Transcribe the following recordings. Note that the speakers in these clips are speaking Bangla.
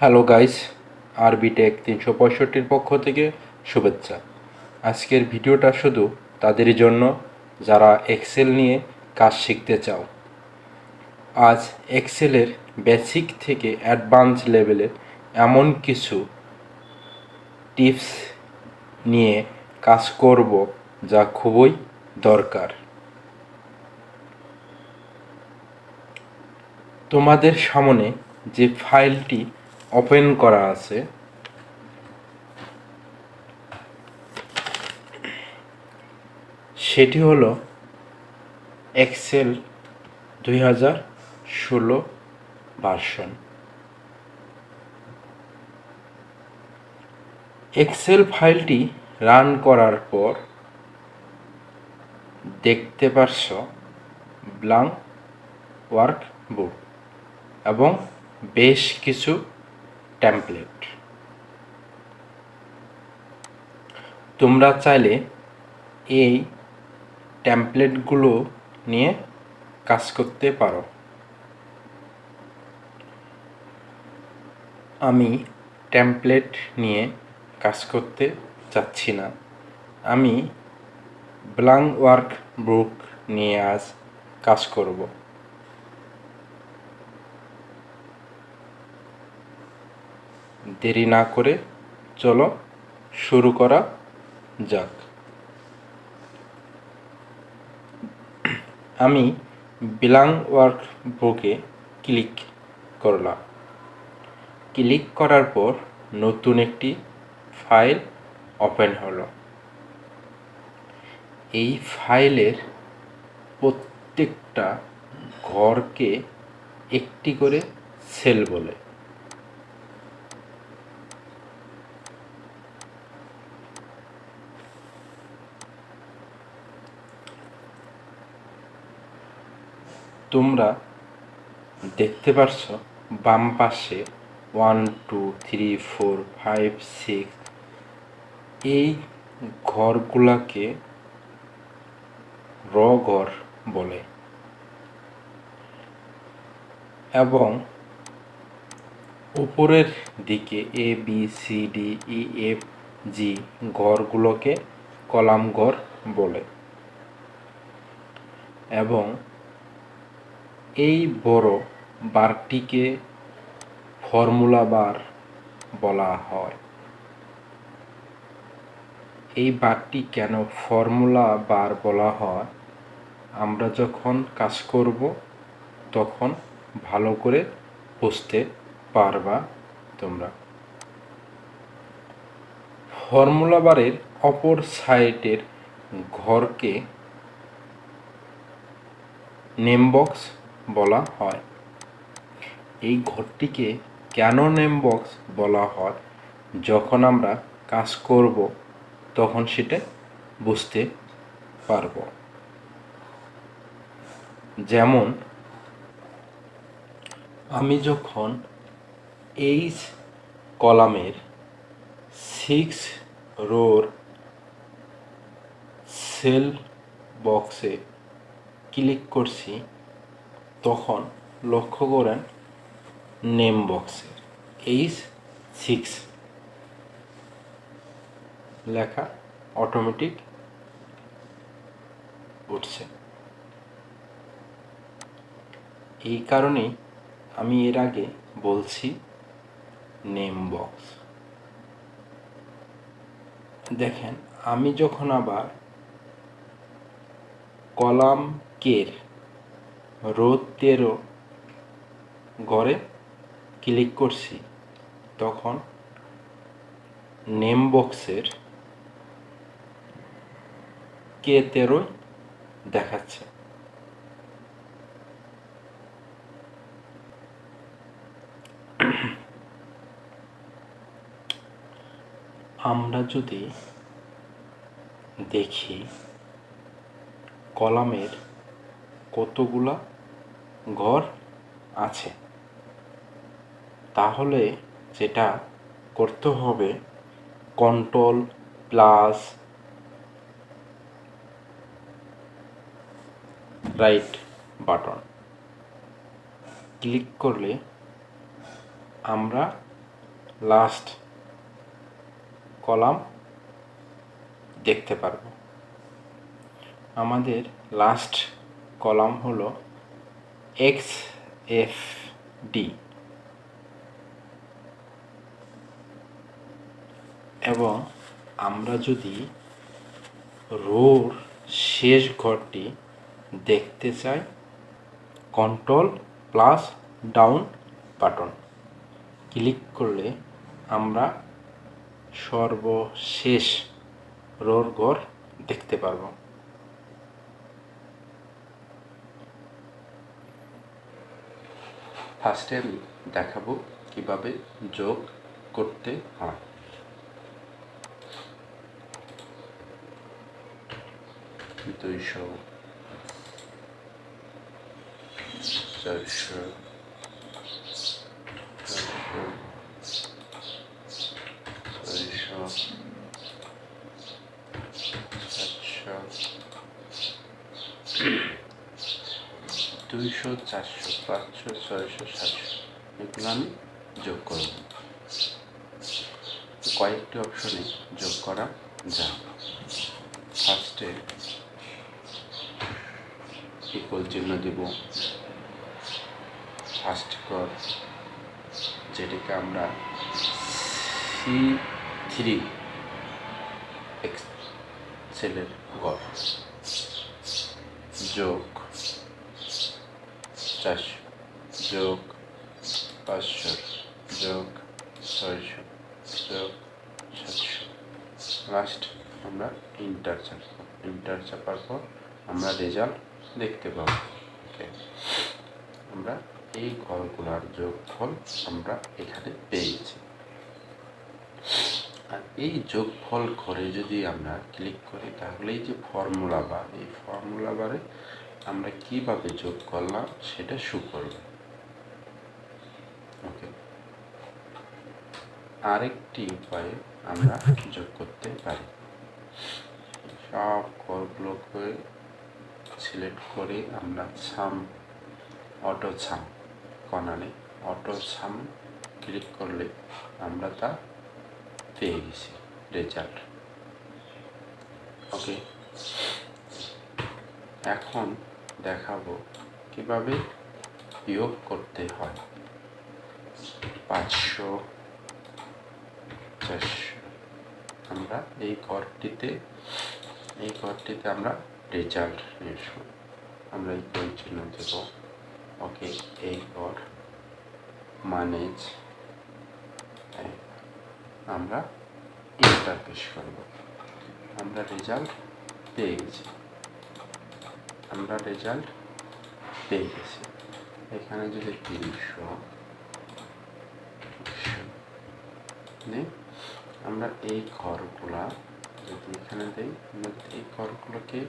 হ্যালো গাইস, আরবি টেক 365-র পক্ষ থেকে শুভেচ্ছা। আজকের ভিডিওটা শুধু তাদেরই জন্য যারা এক্সেল নিয়ে কাজ শিখতে চাও। আজ এক্সেলের বেসিক থেকে অ্যাডভান্স লেভেলের এমন কিছু টিপস নিয়ে কাজ করব যা খুবই দরকার। তোমাদের সামনে যে ফাইলটি ওপেন করা আছে সেটি হলো এক্সেল 2016 ভার্সন। এক্সেল ফাইলটি রান করার পর দেখতে পারছ ব্ল্যাঙ্ক ওয়ার্কবুক এবং বেশ কিছু টেমপ্লেট। তোমরা চাইলে এই টেমপ্লেটগুলো নিয়ে কাজ করতে পারো। আমি টেমপ্লেট নিয়ে কাজ করতে চাচ্ছি না, আমি ব্ল্যাঙ্ক ওয়ার্কবুক নিয়ে আজ কাজ করব। দেরি না করে চলো শুরু করা যাক। আমি ব্ল্যাঙ্ক ওয়ার্কবুকে ক্লিক করলাম। ক্লিক করার পর নতুন একটি ফাইল ওপেন হলো। এই ফাইলের প্রত্যেকটা ঘরকে একটি করে সেল বলে। তোমরা দেখতে পাচ্ছ বাম পাশে 1 2 3 4 5 6 এই ঘরগুলাকে র ঘর বলে এবং উপরের দিকে A B C D E F G ঘরগুলোকে কলাম ঘর বলে এবং এই বড় বারটিকে ফর্মুলা বার বলা হয়। এই বারটি কেন ফর্মুলা বার বলা হয় আমরা যখন কাজ করব তখন ভালো করে বুঝতে পারবা তোমরা। ফর্মুলা বারের অপর সাইডের ঘরকে নেম বক্স বলা হয়। এই ঘরটিকে কেন নেম বক্স বলা হয় যখন আমরা কাজ করব তখন সেটা বুঝতে পারব। যেমন আমি যখন এই কলামের 6 রোর সেল বক্সে ক্লিক করছি তখন লক্ষ্য করেন নেম বক্সে H6 লেখা অটোমেটিক উঠছে। এই কারণেই আমি এর আগে বলছি নেম বক্স। দেখেন আমি যখন আবার কলাম কের রো 13 ঘরে ক্লিক করছি তখন নেম বক্সের K13 দেখাচ্ছে। আমরা যদি দেখি কলামের কতগুলা ঘর আছে তাহলে যেটা করতে হবে control plus right button click করলে আমরা লাস্ট কলাম দেখতে পারব। আমাদের লাস্ট কলাম হলো XFD এবং আমরা যদি রোর শেষ ঘরটি দেখতে চাই, control plus down button click করলে আমরা সর্বশেষ রোর ঘর দেখতে পারব। ফার্স্টে আমি দেখাবো কিভাবে যোগ করতে হয়। 200, 400, 200, 400, 500, 600, 700 এগুলো আমি যোগ করব। কয়েকটি অপশনে যোগ করা যায়। ফার্স্টে ইকুয়াল চিহ্ন দেব ফার্স্ট ঘর, যেটাকে আমরা C3 এক্সেলের ঘর, যোগ 400, যোগ 500, যোগ 600, যোগ 700। লাস্ট আমরা ইন্টার চাপার পর আমরা রেজাল্ট দেখতে পাবো। ওকে, আমরা এই ঘরগুলোর যোগফল আমরা এখানে পেয়েছি। আর এই যোগফল ঘরে যদি আমরা ক্লিক করি তাহলে এই যে ফর্মুলা বার, এই ফর্মুলা বারে আমরা কিভাবে যোগ করলাম সেটা শো করবে। ওকে, আরেকটি উপায়ে আমরা যোগ করতে পারি। সব ঘরগুলোকে সিলেক্ট করে আমরা অটো সাম কর্নারে অটো সাম ক্লিক করলে আমরা তা পেয়ে গেছি রেজাল্ট। ওকে, এখন দেখাবো কিভাবে বিয়োগ করতে হয়। 500, 400 আমরা এই ঘরটিতে আমরা রেজাল্ট নিয়ে আমরা ইকুয়াল চিহ্ন দেব। ওকে, এই ঘর ম্যানেজ আমরা ইন্টারফেস করব। আমরা রেজাল্ট পেয়ে গেছি। এখানে যদি 300 নেই, আমরা এই ঘরগুলা যদি এখানে দিই, আমরা এই ঘরগুলোকে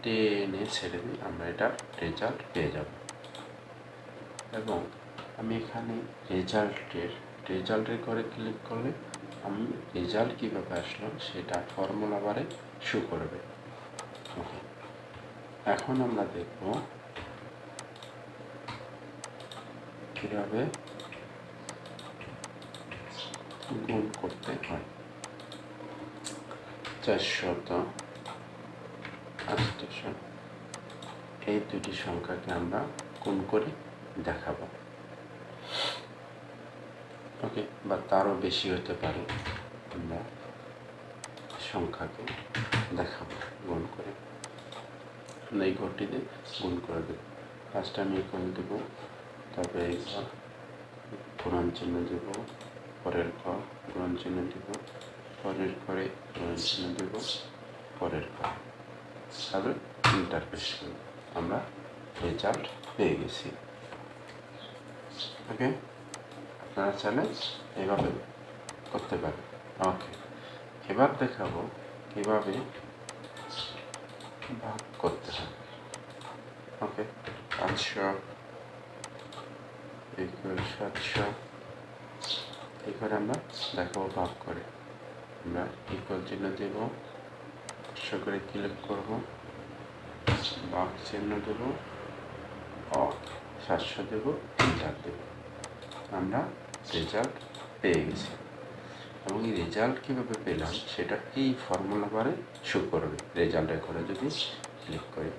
টেনে ছেড়ে দিই, আমরা এটা রেজাল্ট পেয়ে যাব। এবং আমি এখানে রেজাল্টের ঘরে ক্লিক করলে আমি রেজাল্ট কীভাবে আসলো সেটা ফর্মুলা বারে শো করবে। ওকে, এখন আমরা দেখব কীভাবে গুণ করতে হয়। 400, এই দুটি সংখ্যাকে আমরা গুণ করে দেখাবো। ওকে, বা তারও বেশি হতে পারে, আমরা সংখ্যাকে দেখাবো গুণ করে। এই ঘরটিতে গুণ করে দেব। ফার্স্ট আমি ইকুয়াল দেব, তবে এই ঘর গুণন চিহ্ন দেব, পরের ঘর গুণন চিহ্ন দেব, পরের ঘরে গুণন চিহ্ন দেব, পরের ঘর, তবে ইন্টারফেস করব। আমরা রেজাল্ট পেয়ে গেছি। ওকে, আপনারা চাইলে এইভাবে করতে পারেন। ওকে, এবার দেখাবো কিভাবে ভাগ করতে হয়। ওকে, 500 = 700 এই করে আমরা দেখাবো ভাগ করে। আমরা ইকুয়াল চিহ্ন দেব, 500 করে ক্লিক করব, ভাগ চিহ্ন দেব, 700 দেব, এন্টার দেব। আমরা রেজাল্ট পেয়ে গেছি। এবং এই রেজাল্ট কীভাবে পেলাম সেটা এই ফর্মুলা বারে শো করবে। রেজাল্টের ঘরে যদি ক্লিক করি